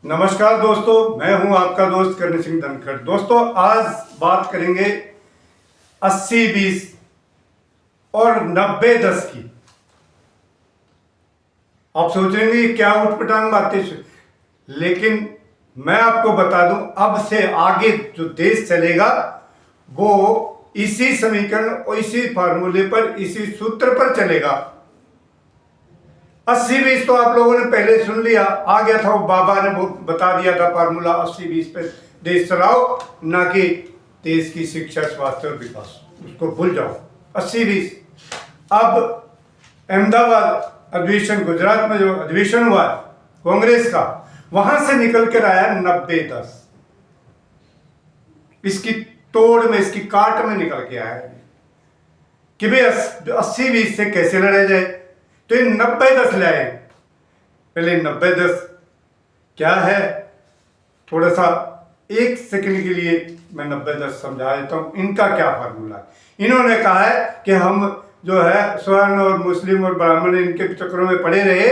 नमस्कार दोस्तों, मैं हूं आपका दोस्त करण सिंह धनखड़। दोस्तों, आज बात करेंगे 80-20 और 90-10 की। आप सोचेंगे क्या उठपटांग बातें, लेकिन मैं आपको बता दूं, अब से आगे जो देश चलेगा वो इसी समीकरण और इसी फार्मूले पर, इसी सूत्र पर चलेगा। 80-20 तो आप लोगों ने पहले सुन लिया, आ गया था, वो बाबा ने वो बता दिया था फार्मूला। 80-20 पे देश चलाओ, ना कि देश की शिक्षा, स्वास्थ्य और विकास, उसको भूल जाओ। 80-20। अब अहमदाबाद अधिवेशन, गुजरात में जो अधिवेशन हुआ कांग्रेस का, वहां से निकल कर आया 90-10। इसकी तोड़ में, इसकी काट में निकल के आया कि भाई 80-20 से कैसे लड़ा जाए। तो ये 90-10 लाए। पहले 90-10 क्या है, थोड़ा सा एक सेकंड के लिए मैं 90-10 समझा देता हूं। इनका क्या फार्मूला है। इन्होंने कहा है कि हम जो है स्वर्ण और मुस्लिम और ब्राह्मण, इनके चक्रों में पड़े रहे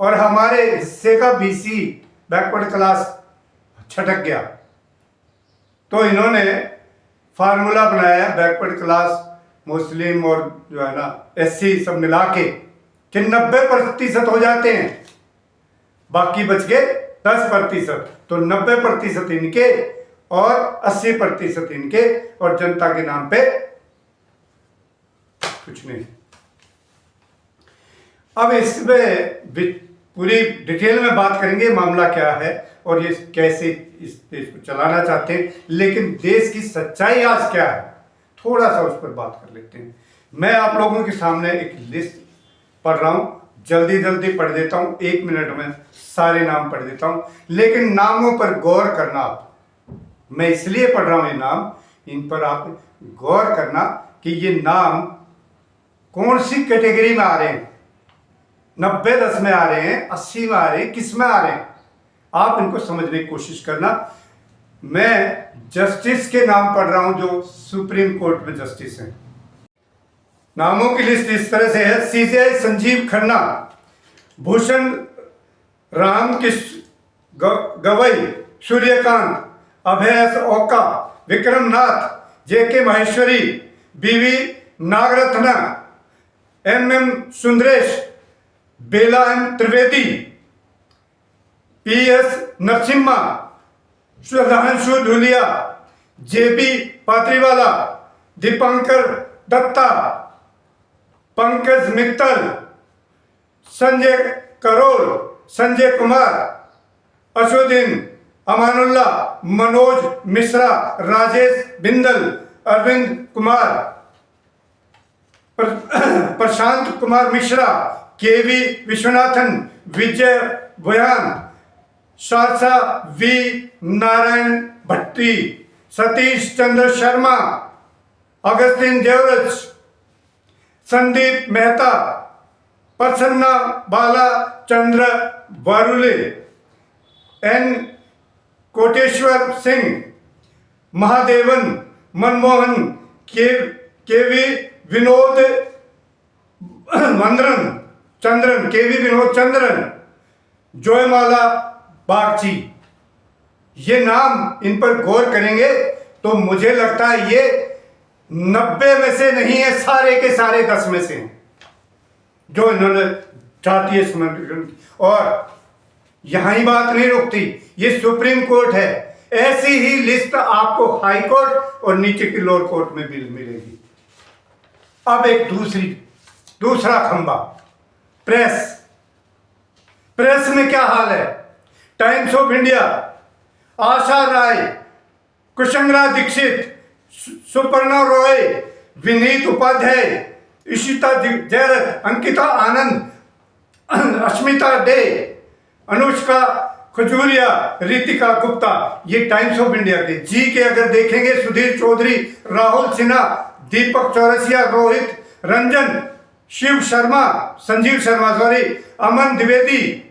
और हमारे हिस्से का बीसी बैकवर्ड क्लास छटक गया। तो इन्होंने फार्मूला बनाया बैकवर्ड क्लास, मुस्लिम और जो है ना एससी सब मिला के कि 90% हो जाते हैं, बाकी बच गए 10%। तो 90% इनके और 80% इनके, और जनता के नाम पे कुछ नहीं। अब इसमें पूरी डिटेल में बात करेंगे मामला क्या है और ये कैसे इस देश को चलाना चाहते हैं, लेकिन देश की सच्चाई आज क्या है, थोड़ा सा उस पर बात कर लेते हैं। मैं आप लोगों के सामने एक लिस्ट पढ़ रहा हूं, जल्दी जल्दी पढ़ देता हूं, 1 मिनट में सारे नाम पढ़ देता हूं, लेकिन नामों पर गौर करना आप। मैं इसलिए पढ़ रहा हूं ये नाम, इन पर आप गौर करना कि ये नाम कौन सी कैटेगरी में आ रहे हैं। 90-10 में आ रहे हैं, 80 में आ रहे हैं, किस में आ रहे हैं, आप इनको समझने की कोशिश करना। मैं जस्टिस के नाम पढ़ रहा हूं जो सुप्रीम कोर्ट में जस्टिस हैं। नामों की लिस्ट इस तरह से है: CJI Sanjiv Khanna, Bhushan Ram Krishna Gavai, Suryakant, Abhay Oka, Vikram Nath, JK Maheshwari, BV Nagarathna, M Sundresh, Bela M Trivedi, PS Narasimha, Sudhanshu Dhulia, JB Pardiwala, Dipankar Datta, Pankaj Mithal, Sanjay Karol, Sanjay Kumar, Ahsanuddin Amanullah, Manoj Misra, Rajesh Bindal, Aravind Kumar, Prashant Kumar Mishra, KV Viswanathan, Vijay Bayan, शारसा वी नारायण भट्टी, सतीश चंद्र शर्मा, अगस्तिन देवरज, संदीप मेहता, प्रसन्ना बाला चंद्र बारुले, एन कोटेश्वर सिंह, महादेवन, मनमोहन, केवी विनोद चंद्रन, केवी विनोद चंद्रन, जयमाला बागची। ये नाम, इन पर गौर करेंगे तो मुझे लगता है ये 90 में से नहीं है, सारे के सारे 10 में से हैं जो इन्होंने जातीय समीकरण। और यहां ही बात नहीं रुकती, ये सुप्रीम कोर्ट है। ऐसी ही लिस्ट आपको हाई कोर्ट और नीचे की लोअर कोर्ट में भी मिलेगी। अब एक दूसरा खंबा, प्रेस में क्या हाल है। Times of India, Asha Rai, Kushangra Dixit, Suparna Roy, Vineet Upadhyay, Ishita Jairath, Ankita Anand, Asmita Dey, Anushka Khajuria, Ritika Gupta, ये टाइम्स ऑफ इंडिया के। जी के अगर देखेंगे, सुधीर चौधरी, राहुल सिन्हा, दीपक चौरसिया, रोहित रंजन, संजीव शर्मा, अमन द्विवेदी,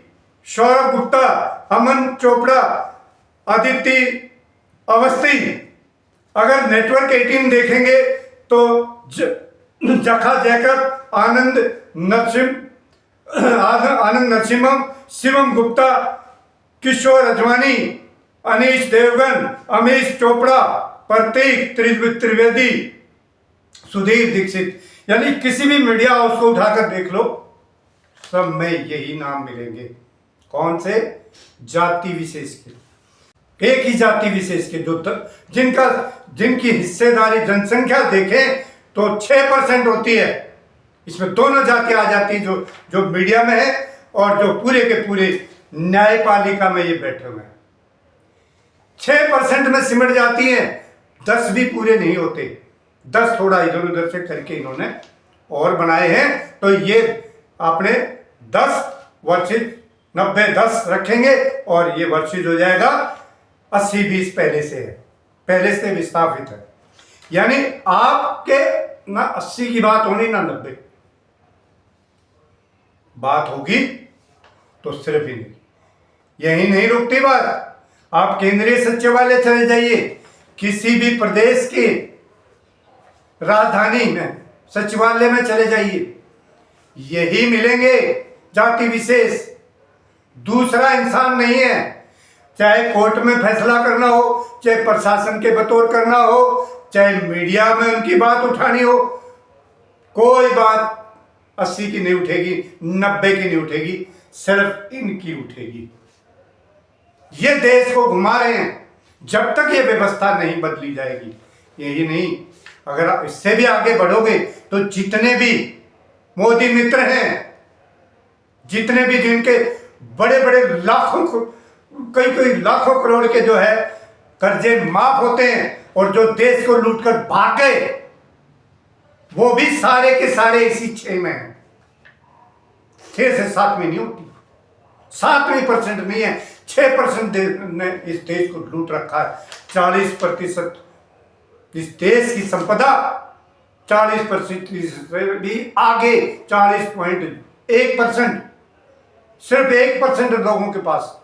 सौरभ गुप्ता, अमन चोपड़ा, अदिति अवस्थी। अगर नेटवर्क 18 देखेंगे तो जखा जैकब, आनंद नरसिम्हम, शिवम गुप्ता, किशोर अजवानी, अनीश देवगन, अमीश चोपड़ा, प्रतीक त्रिवेदी, सुधीर दीक्षित, यानी किसी भी मीडिया हाउस को उठाकर देख लो, सब में यही नाम मिलेंगे। कौन से? जाति विशेष के, एक ही जाति विशेष के, जो जिनकी हिस्सेदारी जनसंख्या देखें तो 6% होती है। इसमें दोनों जातियां आ जाती हैं, जो मीडिया में है और जो पूरे के पूरे न्यायपालिका में ये बैठे हुए हैं। 6% में सिमट जाती हैं, 10 भी पूरे नहीं होते। 10 थोड़ा इधर उधर से करके इन्होंने और बनाए हैं। तो ये आपने 10 वर्षित 90-10 रखेंगे और ये वर्षित हो जाएगा 80-20 पहले से है, पहले से विस्थापित है। यानी आपके ना 80 की बात होनी ना 90 बात होगी, तो सिर्फ ही नहीं, यही नहीं रुकती बात। आप केंद्रीय सचिवालय चले जाइए, किसी भी प्रदेश की राजधानी में सचिवालय में चले जाइए, यही मिलेंगे जाति विशेष। दूसरा इंसान नहीं है। चाहे कोर्ट में फैसला करना हो, चाहे प्रशासन के बतौर करना हो, चाहे मीडिया में उनकी बात उठानी हो, कोई बात 80 की नहीं उठेगी, 90 की नहीं उठेगी, सिर्फ इनकी उठेगी। ये देश को घुमा रहे हैं जब तक ये व्यवस्था नहीं बदली जाएगी। यही नहीं, अगर आप इससे भी आगे बढ़ोगे तो जितने भी मोदी मित्र हैं, जितने भी जिनके बड़े बड़े लाखों कई लाखों करोड़ के जो है कर्जे माफ होते हैं और जो देश को लूटकर भाग गए, वो भी सारे के सारे इसी 6 में हैं। 6 से 7 में नहीं होती, 7% नहीं है, 6% ने इस देश को लूट रखा है। 40% इस देश की संपदा 40% से भी आगे, 40.1%, सिर्फ 1% लोगों के पास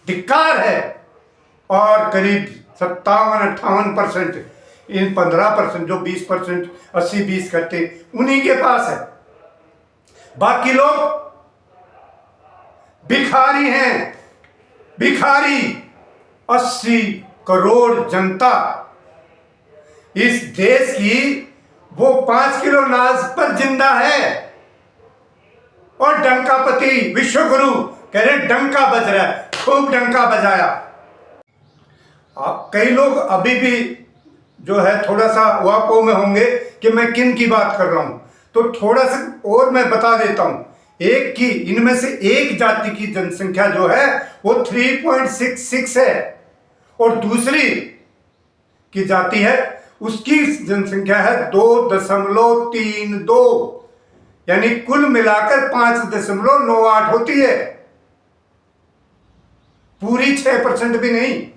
धिक्कार है। और करीब 57-58% इन 15% जो 20% 80-20 करते उन्हीं के पास है। बाकी लोग भिखारी हैं, भिखारी। 80 करोड़ जनता इस देश की, वो 5 किलो अनाज पर जिंदा है। और डंकापति विश्वगुरु कह रहे डंका बज रहा है, खूब डंका बजाया। आप कई लोग अभी भी जो है थोड़ा सा वापो में होंगे कि मैं किन की बात कर रहा हूं, तो थोड़ा सा और मैं बता देता हूं। एक की, इनमें से एक जाति की जनसंख्या जो है वो 3.66 है और दूसरी की जाति है उसकी जनसंख्या है 2.32, यानी कुल मिलाकर 5.98 होती है। पूरी 6% भी नहीं,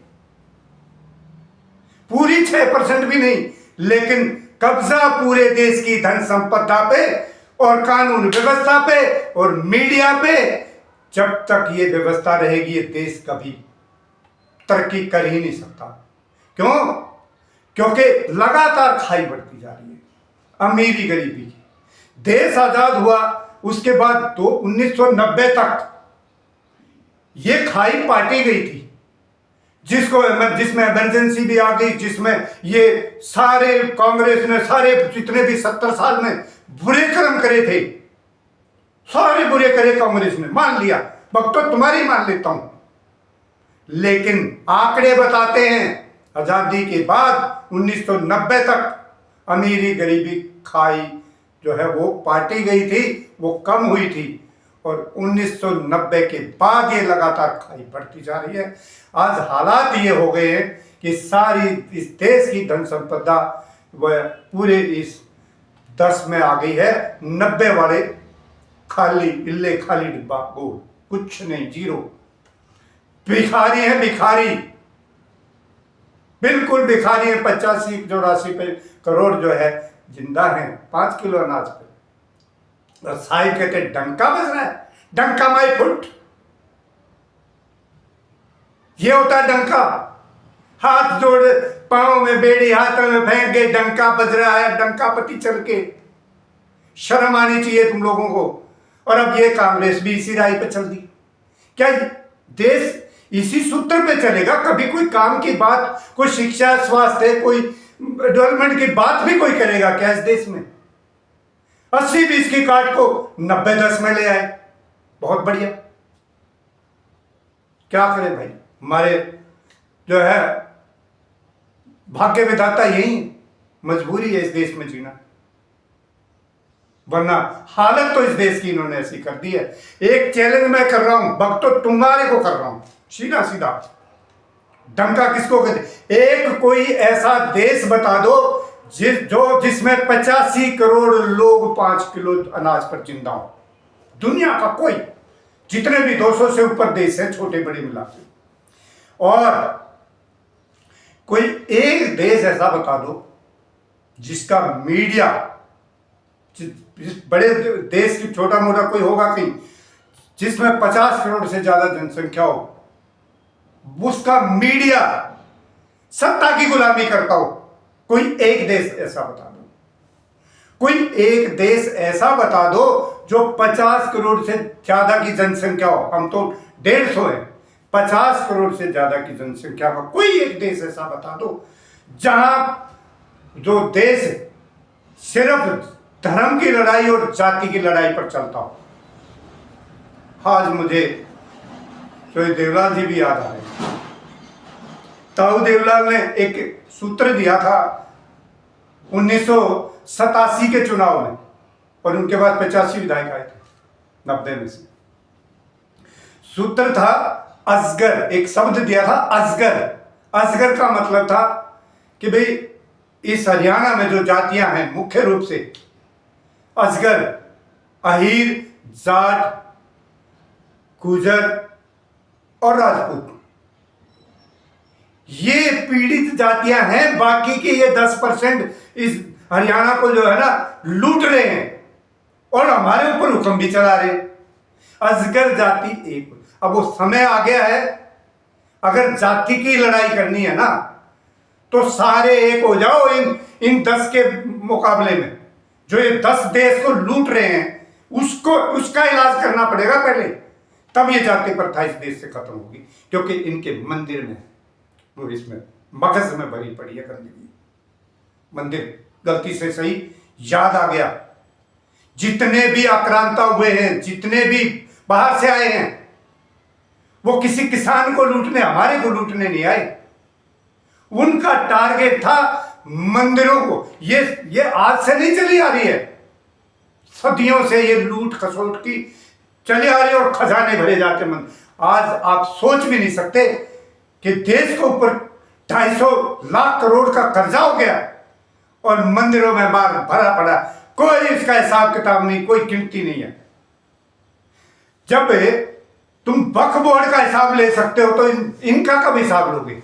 पूरी 6% भी नहीं, लेकिन कब्जा पूरे देश की धन संपदा पे और कानून व्यवस्था पे और मीडिया पे। जब तक ये व्यवस्था रहेगी ये देश कभी तरक्की कर ही नहीं सकता। क्यों? क्योंकि लगातार खाई बढ़ती जा रही है, अमीरी गरीबी की। देश आजाद हुआ उसके बाद तो 1990 तक ये खाई पाटी गई थी, जिसमें इमरजेंसी भी आ गई, जिसमें ये सारे कांग्रेस ने सारे जितने भी 70 साल में बुरे कर्म करे थे, सारे बुरे करे कांग्रेस ने, मान लिया। वक्त तो तुम्हारी मान लेता हूं, लेकिन आंकड़े बताते हैं आजादी के बाद 1990 तक अमीरी गरीबी खाई जो है वो पाटी गई थी, वो कम हुई थी। और 1990 के बाद ये लगातार खाई बढ़ती जा रही है। आज हालात ये हो गए हैं कि सारी इस देश की धन संपदा वह पूरे इस 10 में आ गई है। 90 वाले खाली इल्ले, खाली डिब्बा, गोल, कुछ नहीं, जीरो। भिखारी है, भिखारी, बिल्कुल भिखारी है। 85-84 करोड़ जो है जिंदा है 5 किलो अनाज पे। और साहिब कहते डंका बज रहा है, डंका माई फुट, ये होता है डंका। हाथ जोड़, पांव में बेड़ी, हाथों में फेंक के डंका बज रहा है, डंका पति चल के। शर्म आनी चाहिए तुम लोगों को। और अब ये कांग्रेस भी इसी राह पे चल दी। क्या देश इसी सूत्र पे चलेगा। कभी कोई काम की बात, कोई शिक्षा, स्वास्थ्य, कोई डेवलपमेंट की बात भी कोई करेगा क्या इस देश में? 80-20 की काट को 90-10 में ले आए, बहुत बढ़िया। क्या करें भाई, हमारे जो है भाग्य विधाता यही, मजबूरी है इस देश में जीना, वरना हालत तो इस देश की इन्होंने ऐसी कर दी है। एक चैलेंज मैं कर रहा हूं, वक्त तो तुम्हारे को कर रहा हूं, सीधा सीधा डंका किसको कहते? एक कोई ऐसा देश बता दो जिसमें 85 करोड़ लोग 5 किलो अनाज पर जिंदा हो। दुनिया का कोई, जितने भी 200 से ऊपर देश हैं छोटे बड़े मिला के, और कोई एक देश ऐसा बता दो जिसका मीडिया, जिस बड़े देश की छोटा मोटा कोई होगा कहीं जिसमें 50 करोड़ से ज्यादा जनसंख्या हो, उसका मीडिया सत्ता की गुलामी करता हो। कोई एक देश ऐसा बता दो, कोई एक देश ऐसा बता दो जो 50 करोड़ से ज्यादा की जनसंख्या हो। हम तो 150 है, 50 करोड़ से ज्यादा की जनसंख्या का कोई एक देश ऐसा बता दो जहां जो देश सिर्फ धर्म की लड़ाई और जाति की लड़ाई पर चलता हो। आज मुझे तो देवलाल जी भी याद आ रहे। ताऊ देवलाल ने एक सूत्र दिया था 1987 के चुनाव में, और उनके बाद 85 विधायक आए थे 90 में से। सूत्र था असगर, एक शब्द दिया था असगर। असगर का मतलब था कि भाई इस हरियाणा में जो जातियां हैं मुख्य रूप से असगर, अहीर, जाट, गुजर और राजपूत, ये पीड़ित जातियां हैं। बाकी के ये 10% इस हरियाणा को जो है ना लूट रहे हैं और हमारे ऊपर हुक्म भी चला रहे हैं। असगर जाति एक, अब वो समय आ गया है, अगर जाति की लड़ाई करनी है ना तो सारे एक हो जाओ इन 10 के मुकाबले में। जो ये 10 देश को लूट रहे हैं उसका इलाज करना पड़ेगा पहले, तब ये जाति प्रथा इस देश से खत्म होगी। क्योंकि इनके मंदिर में वो इसमें मगज में भरी पड़ी है गंदगी। मंदिर गलती से सही याद आ गया, जितने भी आक्रांता हुए हैं, जितने भी बाहर से आए हैं, वो किसी किसान को लूटने, हमारे को लूटने नहीं आए। उनका टारगेट था मंदिरों को। ये आज से नहीं चली आ रही है, सदियों से ये लूट खसोट की चली आ रही है और खजाने भरे जाते मन। आज आप सोच भी नहीं सकते कि देश के ऊपर 250 लाख करोड़ का कर्जा हो गया और मंदिरों में मार भरा पड़ा, कोई इसका हिसाब किताब नहीं, कोई गिनती नहीं है। जब तुम वक्फ बोर्ड का हिसाब ले सकते हो तो इनका कब हिसाब लोगे?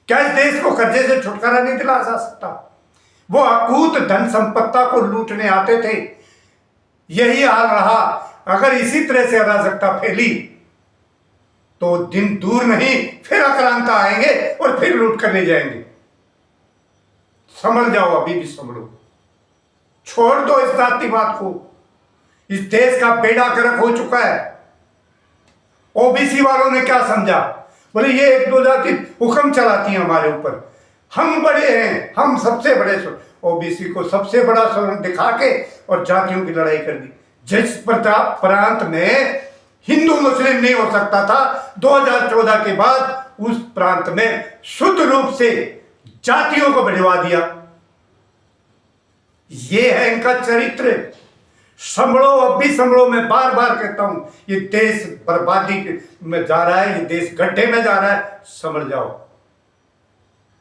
क्या इस देश को कर्जे से छुटकारा नहीं दिला जा सकता? वो अकूत धन संपत्ता को लूटने आते थे, यही हाल रहा। अगर इसी तरह से अराजकता फैली तो दिन दूर नहीं, फिर आक्रांता आएंगे और फिर लूट कर ले जाएंगे। समझ जाओ, अभी भी समझो, छोड़ दो इस जातिवाद को। इस देश का बेड़ा गर्क हो चुका है। ओबीसी वालों ने क्या समझा? बोले ये 1-2 जाति हुक्म चलाती हैं हमारे ऊपर, हम बड़े हैं, हम सबसे बड़े। ओबीसी को सबसे बड़ा स्वर्ण दिखा के और जातियों की लड़ाई कर दी। जिस प्रांत में हिंदू मुस्लिम नहीं हो सकता था, 2014 के बाद उस प्रांत में शुद्ध रूप से जातियों को बढ़वा दिया। ये है इनका चरित्र। संभलो, अब भी संभलो। मैं बार बार कहता हूं, ये देश बर्बादी में जा रहा है, ये देश गड्ढे में जा रहा है, समझ जाओ।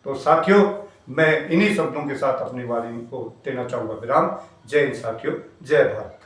तो साथियों, मैं इन्हीं शब्दों के साथ अपनी वाणी को देना चाहूंगा विराम। जय हिंद साथियों, जय भारत।